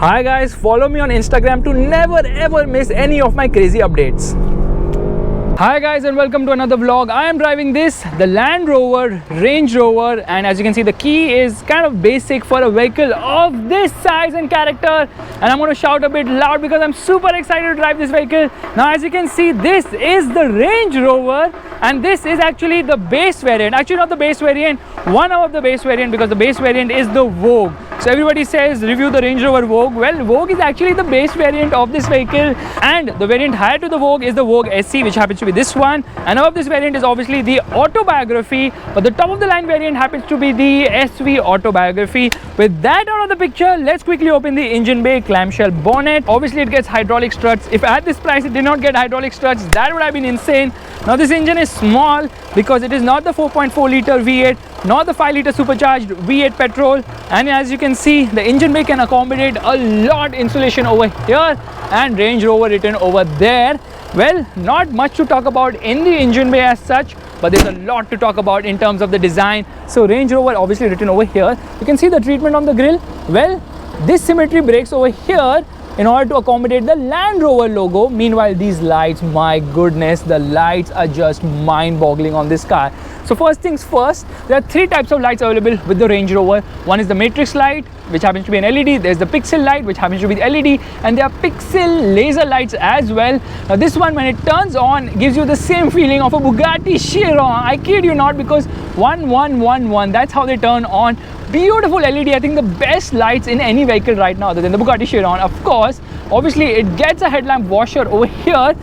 Hi guys, follow me on Instagram to never ever miss any of my crazy updates. Hi guys and welcome to another vlog. I am driving the Land Rover Range Rover, and as you can see the key is kind of basic for a vehicle of this size and character, and I'm going to shout a bit loud because I'm super excited to drive this vehicle. Now as you can see, this is the Range Rover and this is actually the base variant. Actually not the base variant, one of the base variant, because the base variant is the Vogue. So everybody says review the Range Rover Vogue. Well, Vogue is actually the base variant of this vehicle, and the variant higher to the Vogue is the Vogue SC, which happens to be this one, and above this variant is obviously the Autobiography, but the top of the line variant happens to be the SV Autobiography. With that out of the picture, let's quickly open the engine bay, clamshell, bonnet. Obviously it gets hydraulic struts. If at this price it did not get hydraulic struts, that would have been insane. Now this engine is small because it is not the 4.4 liter V8, not the 5 liter supercharged V8 petrol, and as you can see the engine bay can accommodate a lot insulation over here and Range Rover written over there. Well, not much to talk about in the engine bay as such, but there's a lot to talk about in terms of the design. So Range Rover obviously written over here. You can see the treatment on the grille. Well, this symmetry breaks over here in order to accommodate the Land Rover logo. Meanwhile, these lights, my goodness, the lights are just mind-boggling on this car. So first things first, there are three types of lights available with the Range Rover. One is the matrix light, which happens to be an LED. There's the pixel light, which happens to be the LED, and there are pixel laser lights as well. Now this one, when it turns on, gives you the same feeling of a Bugatti Chiron. I kid you not, because 1111, that's how they turn on. Beautiful LED. I think the best lights in any vehicle right now other than the Bugatti Chiron. Of course, obviously it gets a headlamp washer over here.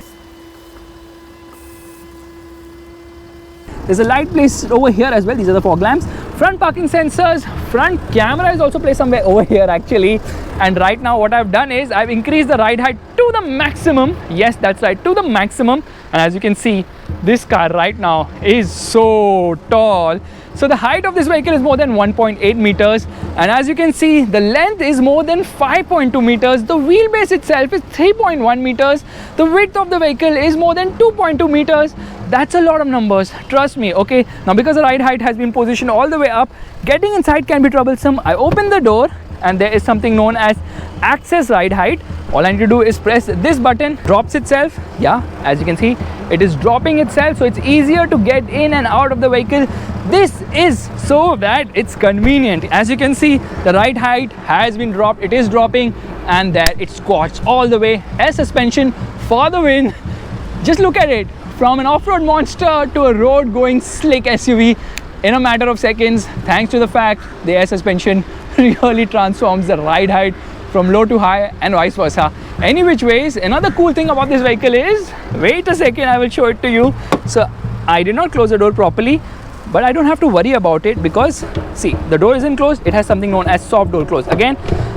There's a light placed over here as well. These are the fog lamps. Front parking sensors. Front camera is also placed somewhere over here actually. And right now what I've done is I've increased the ride height to the maximum. Yes, that's right, to the maximum. And as you can see, this car right now is so tall. So the height of this vehicle is more than 1.8 meters, and as you can see the length is more than 5.2 meters. The wheelbase itself is 3.1 meters. The width of the vehicle is more than 2.2 meters. That's a lot of numbers, trust me. Okay, now because the ride height has been positioned all the way up, getting inside can be troublesome. I open the door and there is something known as access ride height. All I need to do is press this button, drops itself. Yeah, as you can see, it is dropping itself, so it's easier to get in and out of the vehicle. This is so that it's convenient. As you can see, the ride height has been dropped, it is dropping, and there it squats all the way. Air suspension for the win. Just look at it, from an off-road monster to a road going slick SUV in a matter of seconds, thanks to the fact the air suspension really transforms the ride height from low to high and vice versa. Any which ways, another cool thing about this vehicle is, wait a second, I will show it to you. So I did not close the door properly, but I don't have to worry about it because see, the door isn't closed. It has something known as soft door close. Again,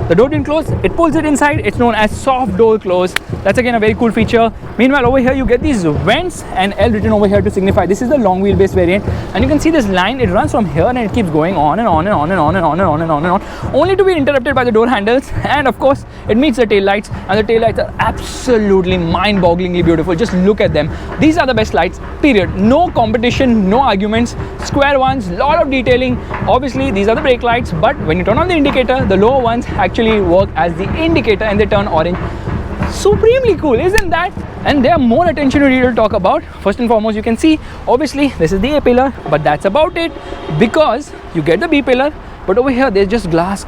the door didn't close, it pulls it inside. It's known as soft door close. That's again a very cool feature. Meanwhile, over here you get these vents and L written over here to signify this is the long wheelbase variant, and you can see this line, it runs from here and it keeps going on and on and on and on and on and on and on and on, only to be interrupted by the door handles. And of course it meets the tail lights, and the tail lights are absolutely mind-bogglingly beautiful. Just look at them. These are the best lights, period. No competition, no arguments. Square ones, lot of detailing. Obviously these are the brake lights, but when you turn on the indicator, the lower ones actually work as the indicator and they turn orange. Supremely cool, isn't that? And there are more attention to detail to talk about. First and foremost, you can see obviously this is the A pillar, but that's about it, because you get the B pillar, but over here there's just glass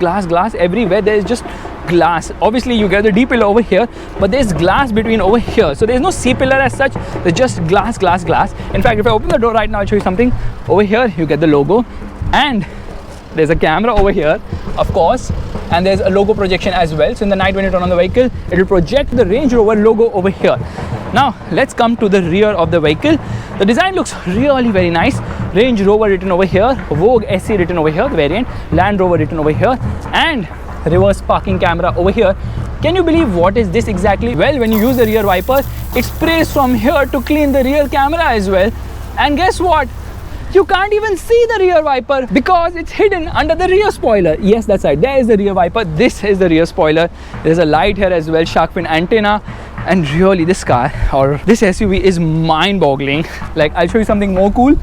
everywhere. There's just glass. Obviously you get the D pillar over here, but there's glass between over here, so there's no C pillar as such. There's just glass. In fact, if I open the door right now, I'll show you something. Over here you get the logo, and there's a camera over here, of course, and there's a logo projection as well. So in the night when you turn on the vehicle, it will project the Range Rover logo over here. Now let's come to the rear of the vehicle. The design looks really very nice. Range Rover written over here, Vogue SC written over here, the variant, Land Rover written over here, and reverse parking camera over here. Can you believe what is this exactly? Well, when you use the rear wiper, it sprays from here to clean the rear camera as well. And guess what? You can't even see the rear wiper because it's hidden under the rear spoiler. Yes, that's right, there is the rear wiper. This is the rear spoiler. There's a light here as well, shark fin antenna. And really this car, or this SUV, is mind-boggling. Like, I'll show you something more cool.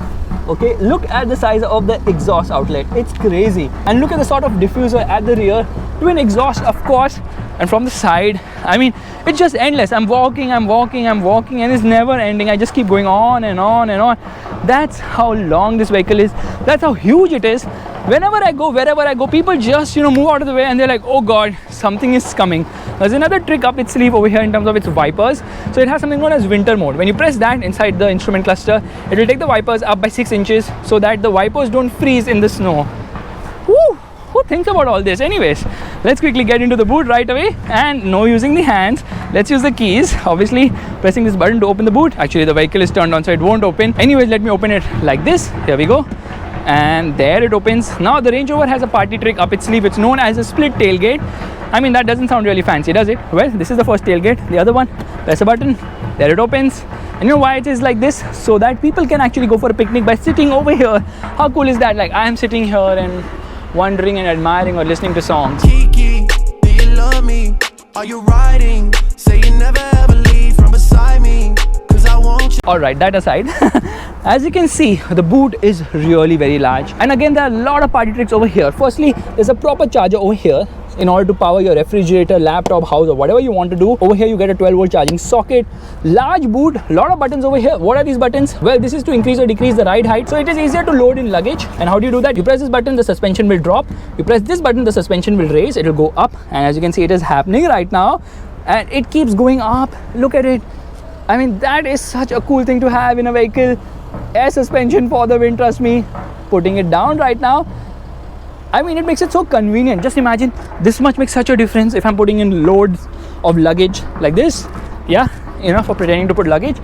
Okay, look at the size of the exhaust outlet. It's crazy. And look at the sort of diffuser at the rear. Twin exhaust, of course. And from the side, I mean, it's just endless. I'm walking, and it's never ending. I just keep going on and on and on. That's how long this vehicle is. That's how huge it is. Whenever I go, wherever I go, people just, move out of the way, and they're like, oh God, something is coming. There's another trick up its sleeve over here in terms of its wipers. So it has something known as winter mode. When you press that inside the instrument cluster, it will take the wipers up by 6 inches so that the wipers don't freeze in the snow. Woo! Who thinks about all this? Anyways, let's quickly get into the boot right away, and no using the hands. Let's use the keys. Obviously, pressing this button to open the boot. Actually, the vehicle is turned on, so it won't open. Anyways, let me open it like this. Here we go. And there it opens. Now the Range Rover has a party trick up its sleeve. It's known as a split tailgate. I mean, that doesn't sound really fancy, does it? Well, this is the first tailgate. The other one, press a button, there it opens. And you know why it is like this? So that people can actually go for a picnic by sitting over here. How cool is that? Like, I am sitting here and wondering and admiring or listening to songs. Kiki, do you love me? Are you riding? Say you never ever leave from beside me, 'cause I want you. Alright, that aside, as you can see, the boot is really very large. And again, there are a lot of party tricks over here. Firstly, there's a proper charger over here in order to power your refrigerator, laptop, house, or whatever you want to do. Over here you get a 12-volt charging socket. Large boot, lot of buttons over here. What are these buttons? Well, this is to increase or decrease the ride height, so it is easier to load in luggage. And how do you do that? You press this button, the suspension will drop. You press this button, the suspension will raise. It will go up, and as you can see, it is happening right now, and it keeps going up. Look at it. I mean, that is such a cool thing to have in a vehicle. Air suspension for the wind, trust me. Putting it down right now, I mean, it makes it so convenient. Just imagine, this much makes such a difference if I'm putting in loads of luggage like this. Yeah, enough for pretending to put luggage.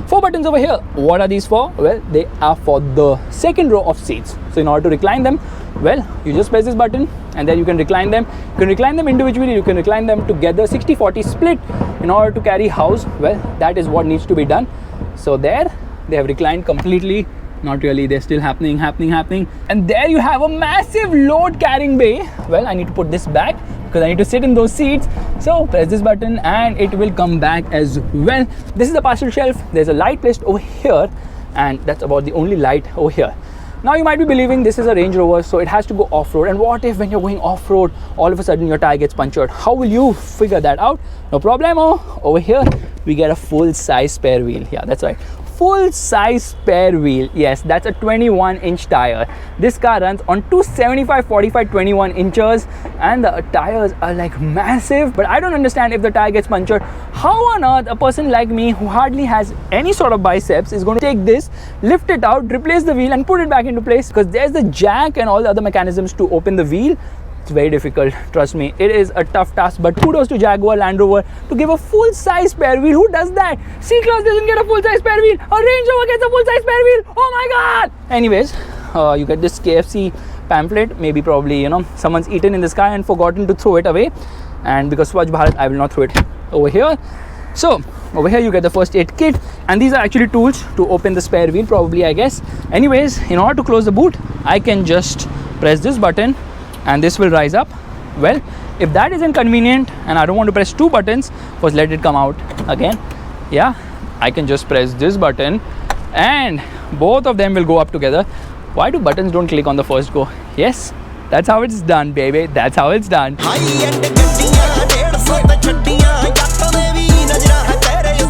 4 buttons over here. What are these for? Well, they are for the second row of seats. So in order to recline them, well, you just press this button and then you can recline them. You can recline them individually, you can recline them together, 60-40 split in order to carry house. Well, that is what needs to be done. So there, they have reclined completely. Not really, they're still happening. And there you have a massive load carrying bay. Well, I need to put this back because I need to sit in those seats. So press this button and it will come back as well. This is the parcel shelf. There's a light placed over here, and that's about the only light over here. Now you might be believing this is a Range Rover, so it has to go off-road. And what if when you're going off-road, all of a sudden your tire gets punctured? How will you figure that out? No problemo. Over here, we get a full-size spare wheel. Yeah, that's right. Full-size spare wheel. Yes, that's a 21-inch tire. This car runs on 275/45 21 inches, and the tires are like massive. But I don't understand, if the tire gets punctured, how on earth a person like me who hardly has any sort of biceps is going to take this, lift it out, replace the wheel and put it back into place? Because there's the jack and all the other mechanisms to open the wheel. It's very difficult, trust me. It is a tough task, but kudos to Jaguar Land Rover to give a full-size spare wheel. Who does that? C-Class doesn't get a full-size spare wheel. A Range Rover gets a full-size spare wheel. Oh my God! Anyways, you get this KFC pamphlet. Maybe probably, someone's eaten in the sky and forgotten to throw it away. And because Swachh Bharat, I will not throw it over here. So over here you get the first aid kit, and these are actually tools to open the spare wheel, probably, I guess. Anyways, in order to close the boot, I can just press this button and this will rise up. Well, if that is inconvenient and I don't want to press 2 buttons, first let it come out again. Yeah, I can just press this button and both of them will go up together. Why do buttons don't click on the first go? Yes, that's how it's done, baby. That's how it's done.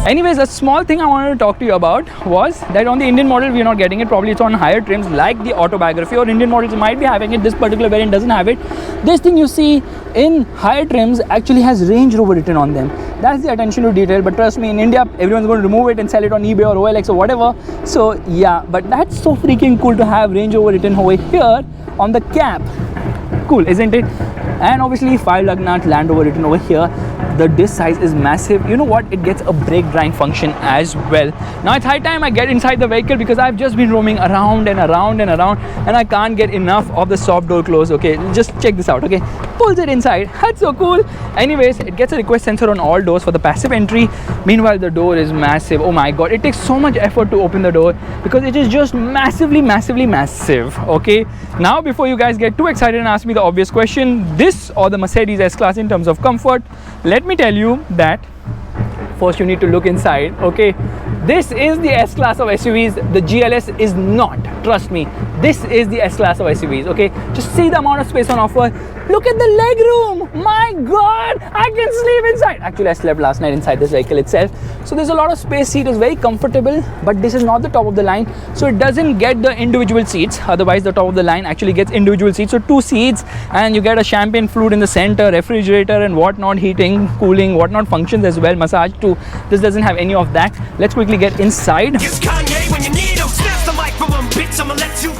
Anyways, a small thing I wanted to talk to you about was that on the Indian model, we are not getting it. Probably it's on higher trims like the Autobiography, or Indian models might be having it. This particular variant doesn't have it. This thing you see in higher trims actually has Range Rover written on them. That's the attention to detail. But trust me, in India, everyone's going to remove it and sell it on eBay or OLX or whatever. So yeah, but that's so freaking cool to have Range Rover written over here on the cap. Cool, isn't it? And obviously 5 lug nut Land Rover written over here. The disc size is massive. You know what? It gets a brake drying function as well. Now it's high time I get inside the vehicle because I've just been roaming around and around and around, and I can't get enough of the soft door close. Okay, just check this out. Okay, pulls it inside. That's so cool. Anyways, it gets a request sensor on all doors for the passive entry. Meanwhile, the door is massive. Oh my God, it takes so much effort to open the door because it is just massively massive. Okay, now before you guys get too excited and ask me the obvious question, this or the Mercedes S-Class in terms of comfort, let me tell you that first you need to look inside. Okay, this is the S class of SUVs. The GLS is not, trust me. This is the S class of SUVs. Okay, just see the amount of space on offer. Look at the leg room. My god, I can sleep inside. Actually, I slept last night inside this vehicle itself. So there's a lot of space. Seat is very comfortable, but this is not the top of the line, so it doesn't get the individual seats. Otherwise the top of the line actually gets individual seats, so 2 seats, and you get a champagne flute in the center, refrigerator and whatnot, heating, cooling, whatnot functions as well, massage too. This doesn't have any of that. Let's quickly get inside. It's Kanye when you need him. Snatch the mic from him, bitch. I'ma let you